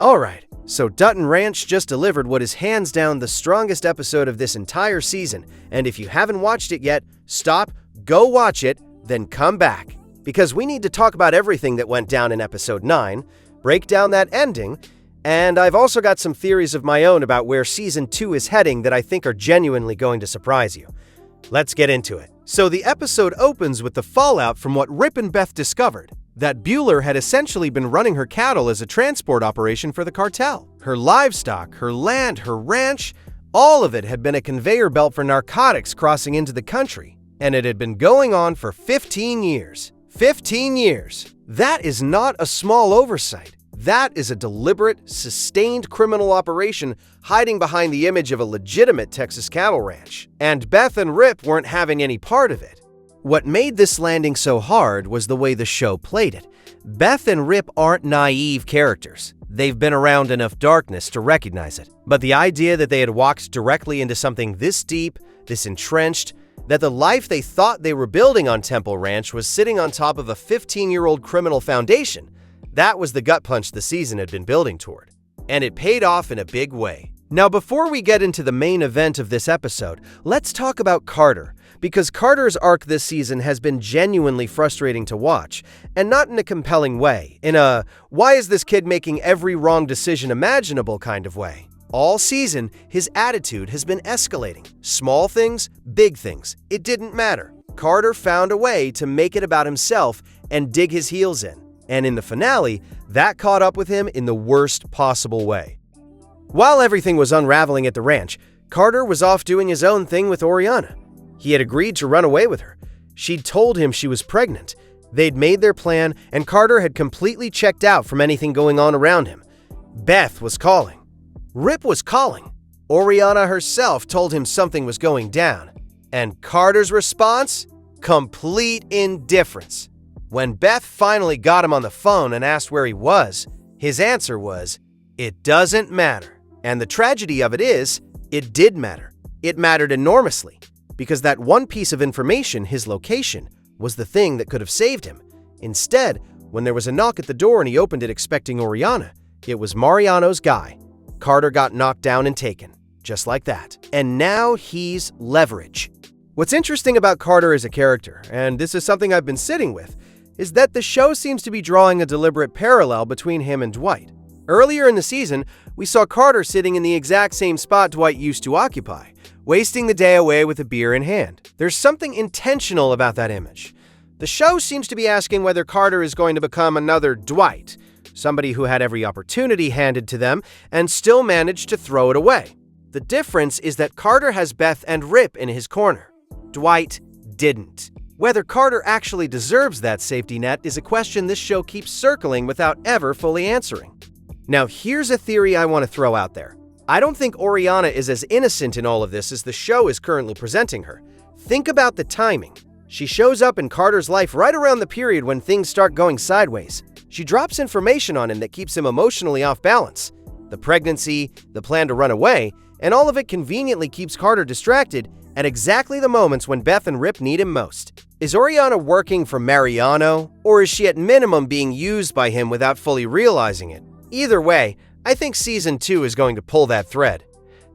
Alright, so Dutton Ranch just delivered what is hands down the strongest episode of this entire season, and if you haven't watched it yet, stop, go watch it, then come back. Because we need to talk about everything that went down in episode 9, break down that ending, and I've also got some theories of my own about where season 2 is heading that I think are genuinely going to surprise you. Let's get into it. So the episode opens with the fallout from what Rip and Beth discovered, that Bueller had essentially been running her cattle as a transport operation for the cartel. Her livestock, her land, her ranch, all of it had been a conveyor belt for narcotics crossing into the country, and it had been going on for 15 years. 15 years! That is not a small oversight. That is a deliberate, sustained criminal operation hiding behind the image of a legitimate Texas cattle ranch. And Beth and Rip weren't having any part of it. What made this landing so hard was the way the show played it. Beth and Rip aren't naive characters. They've been around enough darkness to recognize it. But the idea that they had walked directly into something this deep, this entrenched, that the life they thought they were building on Temple Ranch was sitting on top of a 15-year-old criminal foundation, that was the gut punch the season had been building toward. And it paid off in a big way. Now, before we get into the main event of this episode, let's talk about Carter, because Carter's arc this season has been genuinely frustrating to watch, and not in a compelling way, in a why is this kid making every wrong decision imaginable kind of way. All season, his attitude has been escalating. Small things, big things, it didn't matter. Carter found a way to make it about himself and dig his heels in. And in the finale, that caught up with him in the worst possible way. While everything was unraveling at the ranch, Carter was off doing his own thing with Oriana. He had agreed to run away with her. She'd told him she was pregnant. They'd made their plan, and Carter had completely checked out from anything going on around him. Beth was calling. Rip was calling. Oriana herself told him something was going down. And Carter's response? Complete indifference. When Beth finally got him on the phone and asked where he was, his answer was, "It doesn't matter." And the tragedy of it is, it did matter. It mattered enormously, because that one piece of information, his location, was the thing that could have saved him. Instead, when there was a knock at the door and he opened it expecting Oriana, it was Mariano's guy. Carter got knocked down and taken, just like that. And now he's leverage. What's interesting about Carter as a character, and this is something I've been sitting with, is that the show seems to be drawing a deliberate parallel between him and Dwight. Earlier in the season, we saw Carter sitting in the exact same spot Dwight used to occupy, wasting the day away with a beer in hand. There's something intentional about that image. The show seems to be asking whether Carter is going to become another Dwight, somebody who had every opportunity handed to them and still managed to throw it away. The difference is that Carter has Beth and Rip in his corner. Dwight didn't. Whether Carter actually deserves that safety net is a question this show keeps circling without ever fully answering. Now, here's a theory I want to throw out there. I don't think Oriana is as innocent in all of this as the show is currently presenting her. Think about the timing. She shows up in Carter's life right around the period when things start going sideways. She drops information on him that keeps him emotionally off balance. The pregnancy, the plan to run away, and all of it conveniently keeps Carter distracted at exactly the moments when Beth and Rip need him most. Is Oriana working for Mariano, or is she at minimum being used by him without fully realizing it? Either way, I think season 2 is going to pull that thread.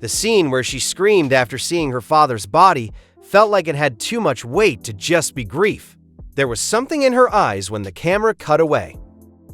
The scene where she screamed after seeing her father's body felt like it had too much weight to just be grief. There was something in her eyes when the camera cut away.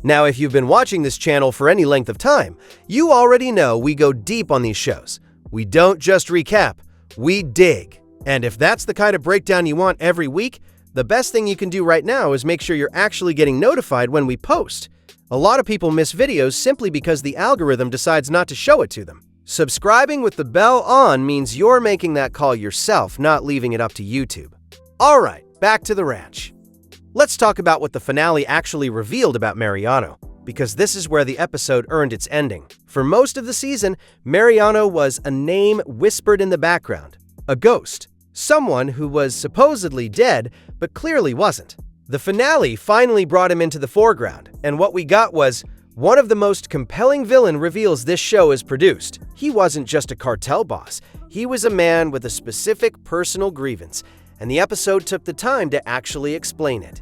Now, if you've been watching this channel for any length of time, you already know we go deep on these shows. We don't just recap, we dig. And if that's the kind of breakdown you want every week, the best thing you can do right now is make sure you're actually getting notified when we post. A lot of people miss videos simply because the algorithm decides not to show it to them. Subscribing with the bell on means you're making that call yourself, not leaving it up to YouTube. Alright, back to the ranch. Let's talk about what the finale actually revealed about Mariano, because this is where the episode earned its ending. For most of the season, Mariano was a name whispered in the background, a ghost. Someone who was supposedly dead, but clearly wasn't. The finale finally brought him into the foreground, and what we got was one of the most compelling villain reveals this show has produced. He wasn't just a cartel boss, he was a man with a specific personal grievance, and the episode took the time to actually explain it.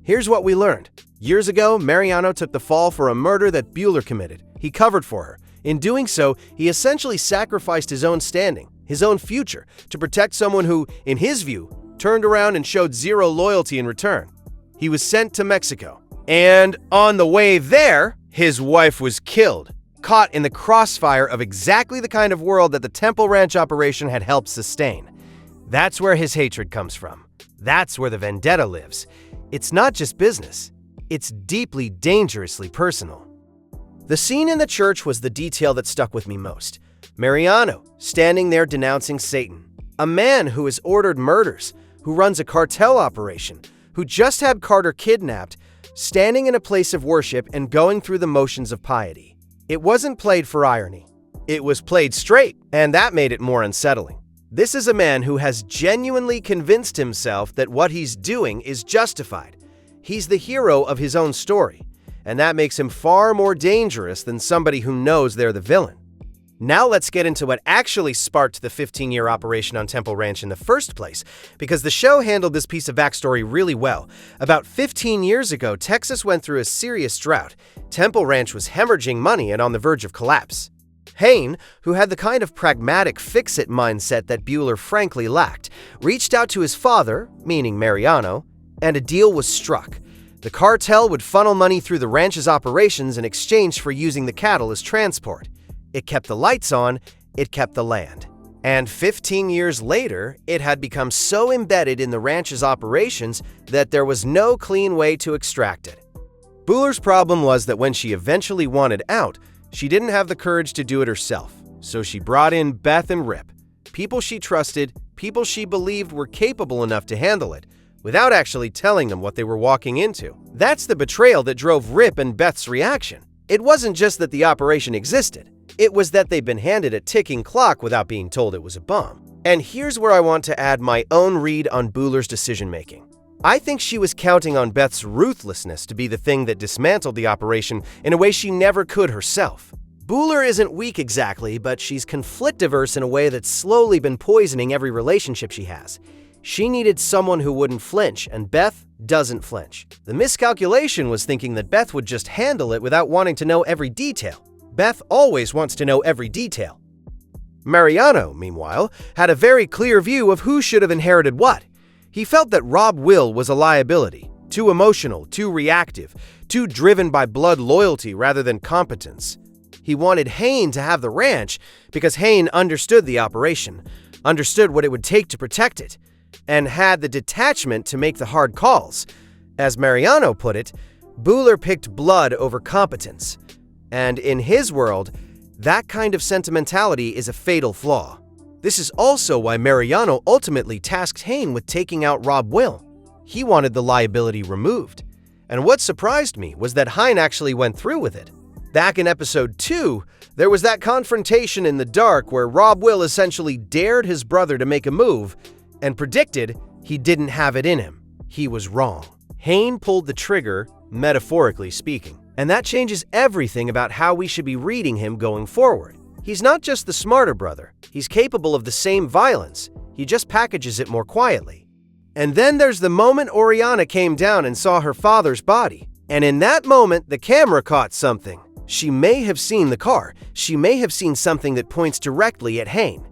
Here's what we learned. Years ago, Mariano took the fall for a murder that Bueller committed. He covered for her. In doing so, he essentially sacrificed his own standing, his own future, to protect someone who, in his view, turned around and showed zero loyalty in return. He was sent to Mexico. And on the way there, his wife was killed, caught in the crossfire of exactly the kind of world that the Temple Ranch operation had helped sustain. That's where his hatred comes from. That's where the vendetta lives. It's not just business. It's deeply, dangerously personal. The scene in the church was the detail that stuck with me most. Mariano, standing there denouncing Satan. A man who has ordered murders, who runs a cartel operation, who just had Carter kidnapped, standing in a place of worship and going through the motions of piety. It wasn't played for irony. It was played straight, and that made it more unsettling. This is a man who has genuinely convinced himself that what he's doing is justified. He's the hero of his own story, and that makes him far more dangerous than somebody who knows they're the villain. Now let's get into what actually sparked the 15-year operation on Temple Ranch in the first place, because the show handled this piece of backstory really well. About 15 years ago, Texas went through a serious drought. Temple Ranch was hemorrhaging money and on the verge of collapse. Hain, who had the kind of pragmatic fix-it mindset that Bueller frankly lacked, reached out to his father, meaning Mariano, and a deal was struck. The cartel would funnel money through the ranch's operations in exchange for using the cattle as transport. It kept the lights on, it kept the land. And 15 years later, it had become so embedded in the ranch's operations that there was no clean way to extract it. Bueller's problem was that when she eventually wanted out, she didn't have the courage to do it herself. So she brought in Beth and Rip, people she trusted, people she believed were capable enough to handle it, without actually telling them what they were walking into. That's the betrayal that drove Rip and Beth's reaction. It wasn't just that the operation existed. It was that they'd been handed a ticking clock without being told it was a bomb. And here's where I want to add my own read on Bueller's decision-making. I think she was counting on Beth's ruthlessness to be the thing that dismantled the operation in a way she never could herself. Bueller isn't weak exactly, but she's conflict-averse in a way that's slowly been poisoning every relationship she has. She needed someone who wouldn't flinch, and Beth doesn't flinch. The miscalculation was thinking that Beth would just handle it without wanting to know every detail. Beth always wants to know every detail. Mariano, meanwhile, had a very clear view of who should have inherited what. He felt that Rob Will was a liability, too emotional, too reactive, too driven by blood loyalty rather than competence. He wanted Hain to have the ranch because Hain understood the operation, understood what it would take to protect it, and had the detachment to make the hard calls. As Mariano put it, Bueller picked blood over competence. And in his world, that kind of sentimentality is a fatal flaw. This is also why Mariano ultimately tasked Hain with taking out Rob Will. He wanted the liability removed. And what surprised me was that Hain actually went through with it. Back in episode 2, there was that confrontation in the dark where Rob Will essentially dared his brother to make a move and predicted he didn't have it in him. He was wrong. Hain pulled the trigger, metaphorically speaking. And that changes everything about how we should be reading him going forward. He's not just the smarter brother. He's capable of the same violence. He just packages it more quietly. And then there's the moment Oriana came down and saw her father's body. And in that moment, the camera caught something. She may have seen the car. She may have seen something that points directly at Hain.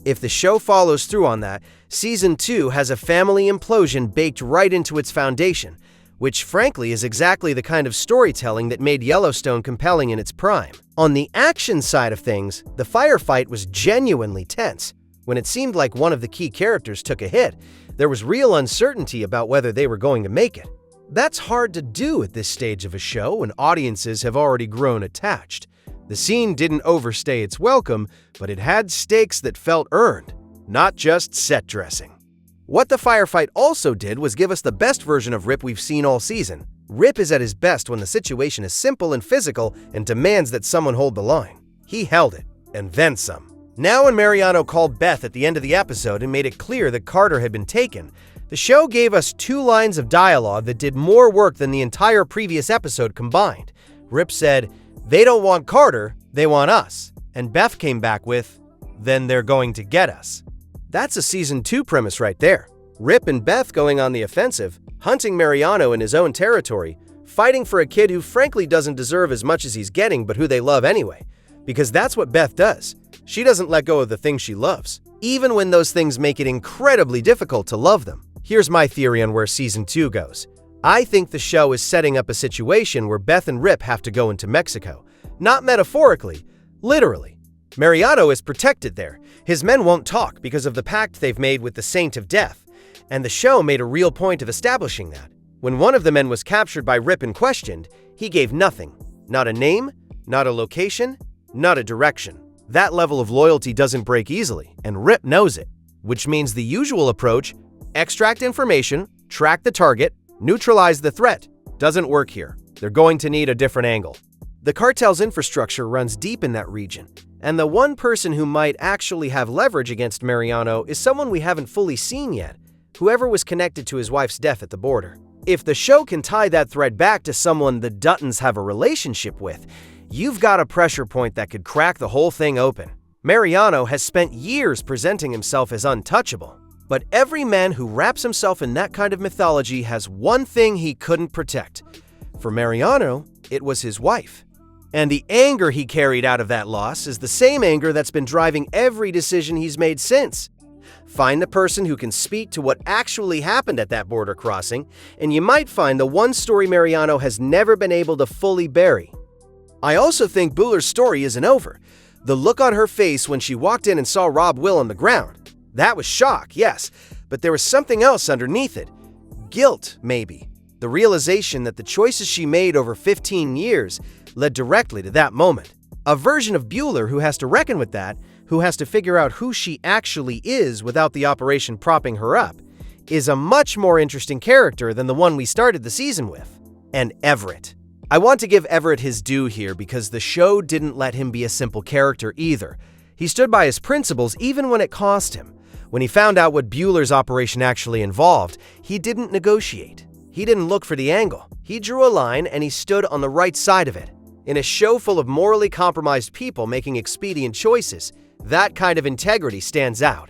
If the show follows through on that, Season 2 has a family implosion baked right into its foundation, which frankly is exactly the kind of storytelling that made Yellowstone compelling in its prime. On the action side of things, the firefight was genuinely tense. When it seemed like one of the key characters took a hit, there was real uncertainty about whether they were going to make it. That's hard to do at this stage of a show when audiences have already grown attached. The scene didn't overstay its welcome, but it had stakes that felt earned, not just set dressing. What the firefight also did was give us the best version of Rip we've seen all season. Rip is at his best when the situation is simple and physical and demands that someone hold the line. He held it, and then some. Now when Mariano called Beth at the end of the episode and made it clear that Carter had been taken, the show gave us 2 lines of dialogue that did more work than the entire previous episode combined. Rip said, "They don't want Carter, they want us." And Beth came back with, "Then they're going to get us." That's a Season 2 premise right there. Rip and Beth going on the offensive, hunting Mariano in his own territory, fighting for a kid who frankly doesn't deserve as much as he's getting but who they love anyway. Because that's what Beth does. She doesn't let go of the things she loves, even when those things make it incredibly difficult to love them. Here's my theory on where Season 2 goes. I think the show is setting up a situation where Beth and Rip have to go into Mexico. Not metaphorically, literally. Mariano is protected there. His men won't talk because of the pact they've made with the Saint of Death, and the show made a real point of establishing that. When one of the men was captured by Rip and questioned, he gave nothing. Not a name, not a location, not a direction. That level of loyalty doesn't break easily, and Rip knows it, which means the usual approach, extract information, track the target, neutralize the threat, doesn't work here. They're going to need a different angle. The cartel's infrastructure runs deep in that region, and the one person who might actually have leverage against Mariano is someone we haven't fully seen yet, whoever was connected to his wife's death at the border. If the show can tie that thread back to someone the Duttons have a relationship with, you've got a pressure point that could crack the whole thing open. Mariano has spent years presenting himself as untouchable, but every man who wraps himself in that kind of mythology has one thing he couldn't protect. For Mariano, it was his wife. And the anger he carried out of that loss is the same anger that's been driving every decision he's made since. Find the person who can speak to what actually happened at that border crossing, and you might find the one story Mariano has never been able to fully bury. I also think Booler's story isn't over. The look on her face when she walked in and saw Rob Will on the ground. That was shock, yes, but there was something else underneath it. Guilt, maybe. The realization that the choices she made over 15 years led directly to that moment. A version of Bueller who has to reckon with that, who has to figure out who she actually is without the operation propping her up, is a much more interesting character than the one we started the season with. And Everett. I want to give Everett his due here because the show didn't let him be a simple character either. He stood by his principles even when it cost him. When he found out what Bueller's operation actually involved, he didn't negotiate. He didn't look for the angle. He drew a line and he stood on the right side of it. In a show full of morally compromised people making expedient choices, that kind of integrity stands out.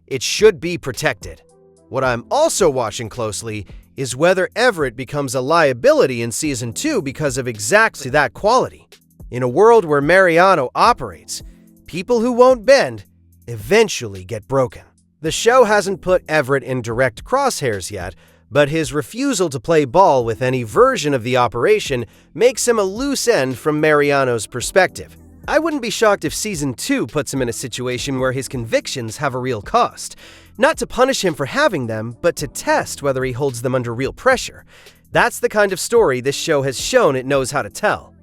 It should be protected. What I'm also watching closely is whether Everett becomes a liability in Season 2 because of exactly that quality. In a world where Mariano operates, people who won't bend eventually get broken. The show hasn't put Everett in direct crosshairs yet, but his refusal to play ball with any version of the operation makes him a loose end from Mariano's perspective. I wouldn't be shocked if Season 2 puts him in a situation where his convictions have a real cost. Not to punish him for having them, but to test whether he holds them under real pressure. That's the kind of story this show has shown it knows how to tell.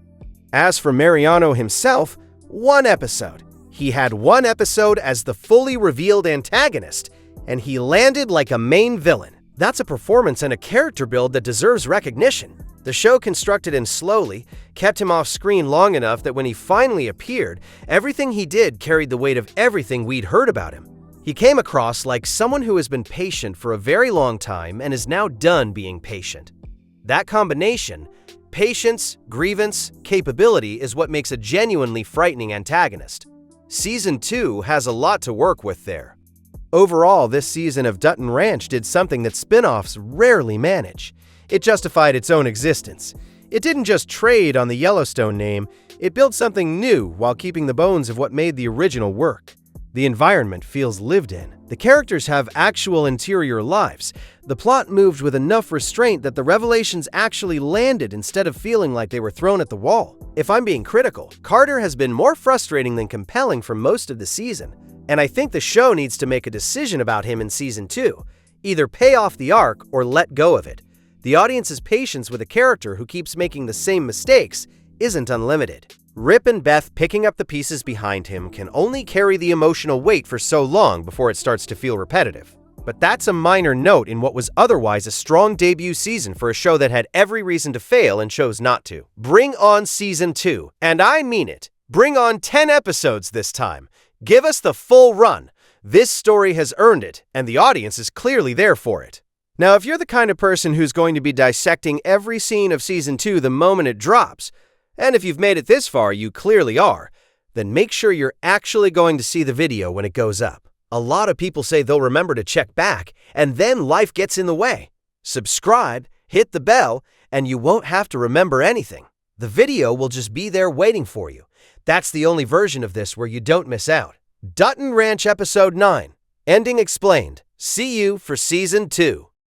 As for Mariano himself, one episode. He had one episode as the fully revealed antagonist, and he landed like a main villain. That's a performance and a character build that deserves recognition. The show constructed him slowly, kept him off screen long enough that when he finally appeared, everything he did carried the weight of everything we'd heard about him. He came across like someone who has been patient for a very long time and is now done being patient. That combination, patience, grievance, capability, is what makes a genuinely frightening antagonist. Season 2 has a lot to work with there. Overall, this season of Dutton Ranch did something that spin-offs rarely manage. It justified its own existence. It didn't just trade on the Yellowstone name, it built something new while keeping the bones of what made the original work. The environment feels lived in. The characters have actual interior lives. The plot moved with enough restraint that the revelations actually landed instead of feeling like they were thrown at the wall. If I'm being critical, Carter has been more frustrating than compelling for most of the season, and I think the show needs to make a decision about him in Season 2. Either pay off the arc or let go of it. The audience's patience with a character who keeps making the same mistakes isn't unlimited. Rip and Beth picking up the pieces behind him can only carry the emotional weight for so long before it starts to feel repetitive. But that's a minor note in what was otherwise a strong debut season for a show that had every reason to fail and chose not to. Bring on Season 2, and I mean it. Bring on 10 episodes this time. Give us the full run. This story has earned it, and the audience is clearly there for it. Now, if you're the kind of person who's going to be dissecting every scene of Season 2 the moment it drops, and if you've made it this far, you clearly are, then make sure you're actually going to see the video when it goes up. A lot of people say they'll remember to check back, and then life gets in the way. Subscribe, hit the bell, and you won't have to remember anything. The video will just be there waiting for you. That's the only version of this where you don't miss out. Dutton Ranch Episode 9, Ending Explained. See you for Season 2.